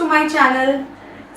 My channel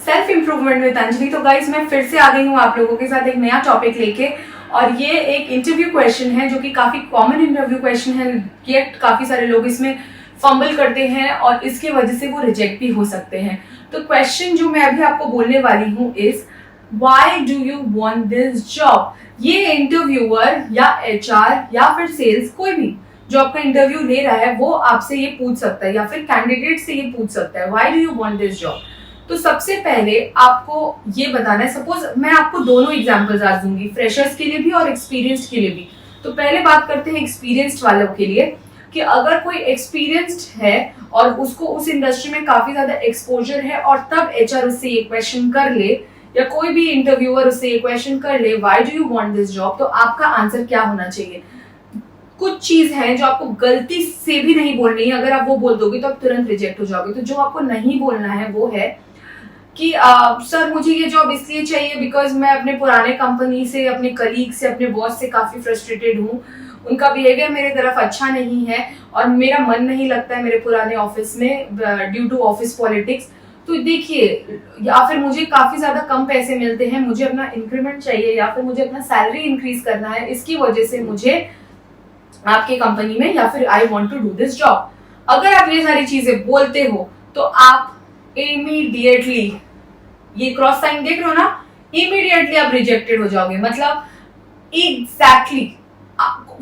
self improvement with Anjali. तो guys मैं फिर से आ गई हूँ आप लोगों के साथ एक नया टॉपिक लेके, और ये एक इंटरव्यू क्वेश्चन है जो कि काफी कॉमन इंटरव्यू क्वेश्चन है, येट काफी सारे लोग इसमें फंबल करते हैं और इसके वजह से वो रिजेक्ट भी हो सकते हैं। तो क्वेश्चन जो मैं अभी आपको बोलने वाली हूँ is why do you want this job. ये इंटरव्यूअर या एचआर या फिर सेल्स, कोई भी जो आपका इंटरव्यू ले रहा है वो आपसे ये पूछ सकता है या फिर कैंडिडेट से ये पूछ सकता है why do you want this job. तो सबसे पहले आपको ये बताना है, सपोज मैं आपको दोनों एग्जांपल्स आज दूंगी, फ्रेशर्स के लिए भी और एक्सपीरियंस्ड के लिए भी। तो पहले बात करते हैं एक्सपीरियंस्ड वालों के लिए कि अगर कोई एक्सपीरियंस्ड है और उसको उस इंडस्ट्री में काफी ज्यादा एक्सपोजर है और तब एचआर उससे ये क्वेश्चन कर ले या कोई भी इंटरव्यूअर उससे ये क्वेश्चन कर ले why do you want this job, तो आपका आंसर क्या होना चाहिए। कुछ चीज है जो आपको गलती से भी नहीं बोलनी है, अगर आप वो बोल दोगे तो आप तुरंत रिजेक्ट हो जाओगे। तो जो आपको नहीं बोलना है वो है कि सर मुझे ये जॉब इसलिए चाहिए बिकॉज मैं अपने पुराने कंपनी से, अपने कलीग से, अपने बॉस से काफी फ्रस्ट्रेटेड हूँ, उनका बिहेवियर मेरे तरफ अच्छा नहीं है और मेरा मन नहीं लगता है मेरे पुराने ऑफिस में ड्यू टू ऑफिस पॉलिटिक्स। तो देखिए, या फिर मुझे काफी ज्यादा कम पैसे मिलते हैं, मुझे अपना इंक्रीमेंट चाहिए या फिर मुझे अपना सैलरी इंक्रीज करना है, इसकी वजह से मुझे आपके कंपनी में या फिर I want to do this job. अगर आप ये सारी चीजें बोलते हो तो आप इमीडिएटली, ये क्रॉस साइन देख रहे हो ना, इमीडिएटली आप रिजेक्टेड हो जाओगे। मतलब एग्जैक्टली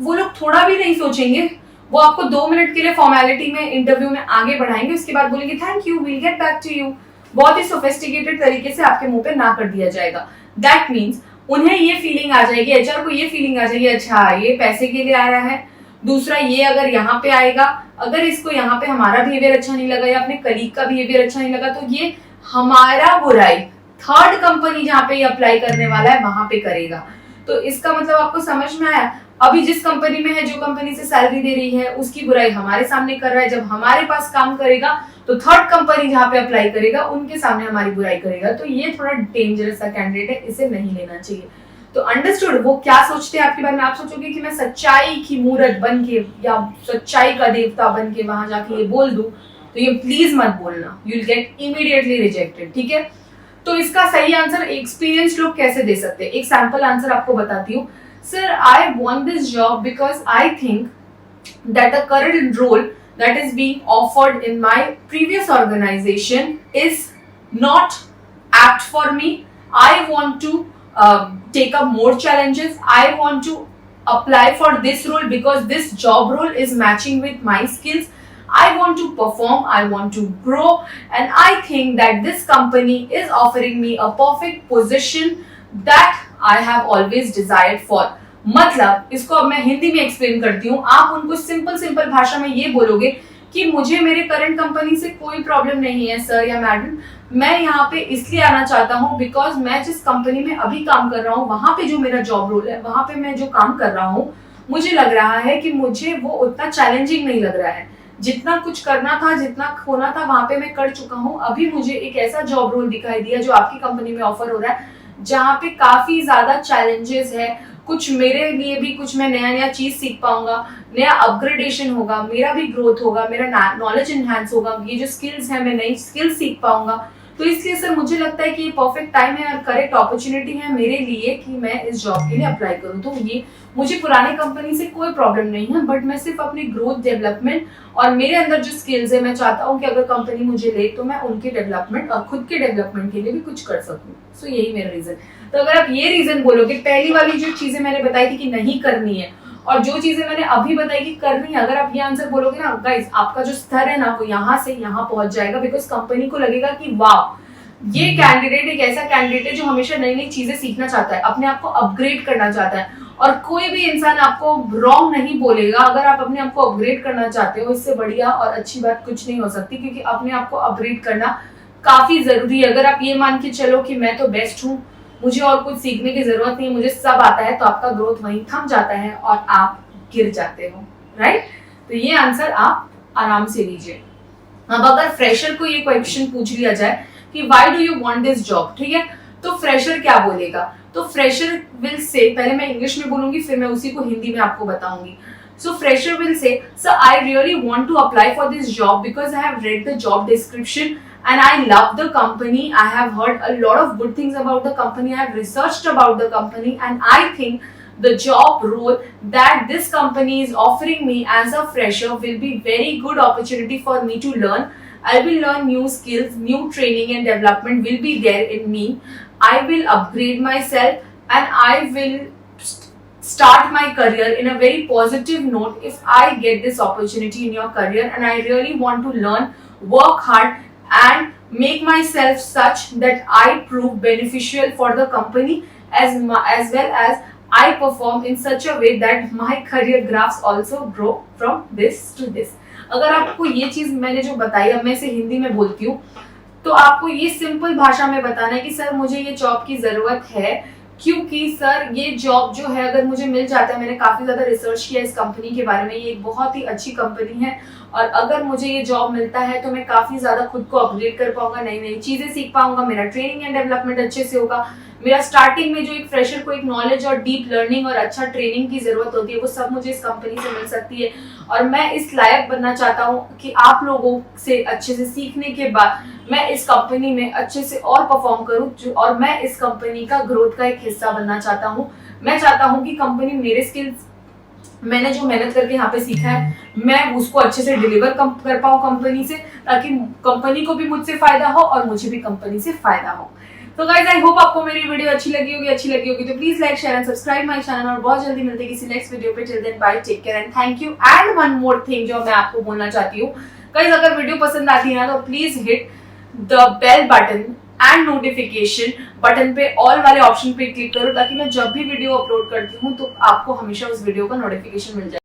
वो लोग थोड़ा भी नहीं सोचेंगे, वो आपको 2 मिनट के लिए फॉर्मेलिटी में इंटरव्यू में आगे बढ़ाएंगे, उसके बाद बोलेंगे thank you, will get back to you. बहुत ही सोफिस्टिकेटेड तरीके से आपके मुंह पे ना कर दिया जाएगा। दैट मीन्स उन्हें ये फीलिंग आ जाएगी, एचआर को ये फीलिंग आ जाएगी, अच्छा ये पैसे के लिए आया है। दूसरा, ये अगर यहाँ पे आएगा, अगर इसको यहाँ पे हमारा बिहेवियर अच्छा नहीं लगा या अपने कलीग का बिहेवियर अच्छा नहीं लगा, तो ये हमारा बुराई थर्ड कंपनी जहाँ पे ये अप्लाई करने वाला है वहां पे करेगा। तो इसका मतलब आपको समझ में आया। अभी जिस कंपनी में है, जो कंपनी से सैलरी दे रही है, उसकी बुराई हमारे सामने कर रहा है। जब हमारे पास काम करेगा तो थर्ड कंपनी जहाँ पे अप्लाई करेगा उनके सामने हमारी बुराई करेगा। तो ये थोड़ा डेंजरस सा कैंडिडेट है, इसे नहीं लेना चाहिए। तो अंडरस्टूड, वो क्या सोचते हैं आपके बारे में। आप सोचोगे कि मैं सच्चाई की मूर्त बन के या सच्चाई का देवता बन के वहां जाके ये बोल दूं, तो ये प्लीज मत बोलना, you will gate immediately rejected. ठीक है, तो इसका सही आंसर एक्सपीरियंस लोग कैसे दे सकते हैं। एक सैंपल आंसर आपको बताती हूँ। Sir I want this job because I think that the current role that is being offered in my previous organization is not apt for me. I want to take up more challenges. I want to apply for this role because this job role is matching with my skills. I want to perform, I want to grow, and I think that this company is offering me a perfect position that I have always desired for. मतलब इसको अब मैं हिंदी में explain करती हूँ। आप उनको simple भाषा में ये बोलोगे कि मुझे मेरे करंट कंपनी से कोई प्रॉब्लम नहीं है सर या मैडम, मैं यहाँ पे इसलिए आना चाहता हूँ बिकॉज मैं जिस कंपनी में अभी काम कर रहा हूँ वहां पे जो मेरा जॉब रोल है, वहां पे मैं जो काम कर रहा हूँ, मुझे लग रहा है कि मुझे वो उतना चैलेंजिंग नहीं लग रहा है। जितना कुछ करना था, जितना होना था वहां पे मैं कर चुका हूँ। अभी मुझे एक ऐसा जॉब रोल दिखाई दिया जो आपकी कंपनी में ऑफर हो रहा है, जहाँ पे काफी ज्यादा चैलेंजेस है, कुछ मेरे लिए भी कुछ मैं नया चीज सीख पाऊंगा, नया अपग्रेडेशन होगा, मेरा भी ग्रोथ होगा, मेरा नॉलेज एनहांस होगा, ये जो स्किल्स है मैं नई स्किल्स सीख पाऊंगा। तो इसलिए सर मुझे लगता है कि ये परफेक्ट टाइम है और करेक्ट अपॉर्चुनिटी है मेरे लिए कि मैं इस जॉब के लिए अप्लाई करूं। तो ये मुझे पुरानी कंपनी से कोई प्रॉब्लम नहीं है, बट मैं सिर्फ अपनी ग्रोथ, डेवलपमेंट और मेरे अंदर जो स्किल्स है, मैं चाहता हूँ कि अगर कंपनी मुझे ले तो मैं उनके डेवलपमेंट और खुद के डेवलपमेंट के लिए भी कुछ कर सकूँ। सो यही मेरा रीजन। तो अगर आप ये रीजन बोलोगे, पहली वाली जो चीजें मैंने बताई थी कि नहीं करनी है और जो चीजें मैंने अभी बताई कि करनी है, अगर आप ये आंसर बोलोगे ना गाइस, आपका जो स्तर है ना वो यहाँ से यहाँ पहुंच जाएगा। बिकॉज कंपनी को लगेगा कि वाह, ये कैंडिडेट एक ऐसा कैंडिडेट है जो हमेशा नई नई चीजें सीखना चाहता है, अपने आप को अपग्रेड करना चाहता है। और कोई भी इंसान आपको रॉन्ग नहीं बोलेगा अगर आप अपने आप को अपग्रेड करना चाहते हो। इससे बढ़िया और अच्छी बात कुछ नहीं हो सकती, क्योंकि अपने आप को अपग्रेड करना काफी जरूरी है। अगर आप ये मान के चलो कि मैं तो बेस्ट हूँ, मुझे और कुछ सीखने की जरूरत नहीं, मुझे सब आता है, तो आपका ग्रोथ वहीं थम जाता है और आप गिर जाते हो। राइट, तो ये आंसर आप आराम से लीजिए। अब अगर फ्रेशर को ये क्वेश्चन पूछ लिया जाए कि why do you want this job, ठीक है, तो फ्रेशर क्या बोलेगा। तो फ्रेशर विल से, पहले मैं इंग्लिश में बोलूंगी फिर मैं उसी को हिंदी में आपको बताऊंगी। So fresher will say, sir, I really want to apply for this job because I have read the job description and I love the company. I have heard a lot of good things about the company. I have researched about the company, and I think the job role that this company is offering me as a fresher will be very good opportunity for me to learn. I will learn new skills, new training and development will be there in me. I will upgrade myself, and I will start my career in a very positive note if I get this opportunity in your career. And I really want to learn, work hard, and make myself such that I prove beneficial for the company as well as I perform in such a way that my career graphs also grow from this to this. अगर आपको ये चीज मैंने जो बताई, अब मैं इसे हिंदी में बोलती हूँ, तो आपको ये सिंपल भाषा में बताना है कि सर मुझे ये जॉब की जरूरत है, क्योंकि सर ये जॉब जो है अगर मुझे मिल जाता है, मैंने काफी ज्यादा रिसर्च किया इस कंपनी के बारे में, ये एक बहुत ही अच्छी कंपनी है, और अगर मुझे ये जॉब मिलता है तो मैं काफी ज्यादा खुद को अपग्रेड कर पाऊंगा, नई नई चीजें सीख पाऊंगा, मेरा ट्रेनिंग एंड डेवलपमेंट अच्छे से होगा, मेरा स्टार्टिंग में जो एक फ्रेशर को एक नॉलेज और डीप लर्निंग और अच्छा ट्रेनिंग की जरूरत होती है वो सब मुझे इस कंपनी से मिल सकती है। और मैं इस लायक बनना चाहता हूँ कि आप लोगों से अच्छे से सीखने के बाद मैं इस कंपनी में अच्छे से और परफॉर्म करूँ, और मैं इस कंपनी का ग्रोथ का एक हिस्सा बनना चाहता हूँ। मैं चाहता हूँ कि कंपनी मेरे स्किल्स, मैंने जो मेहनत करके यहाँ पे सीखा है, मैं उसको अच्छे से डिलीवर कर पाऊँ कंपनी से, ताकि कंपनी को भी मुझसे फायदा हो और मुझे भी कंपनी से फायदा हो। तो गाइस आई होप आपको मेरी वीडियो अच्छी लगी होगी तो please like share and subscribe my channel, और बहुत जल्दी मिलते हैं किसी नेक्स्ट वीडियो पे। Till then bye, take care and thank you. And one more thing जो मैं आपको बोलना चाहती हूँ, गाइस अगर वीडियो पसंद आती है ना तो please hit the bell button and notification button पे, ऑल वाले ऑप्शन पे क्लिक करो, ताकि मैं जब भी वीडियो अपलोड करती हूँ तो आपको हमेशा उस वीडियो का नोटिफिकेशन मिल जाए।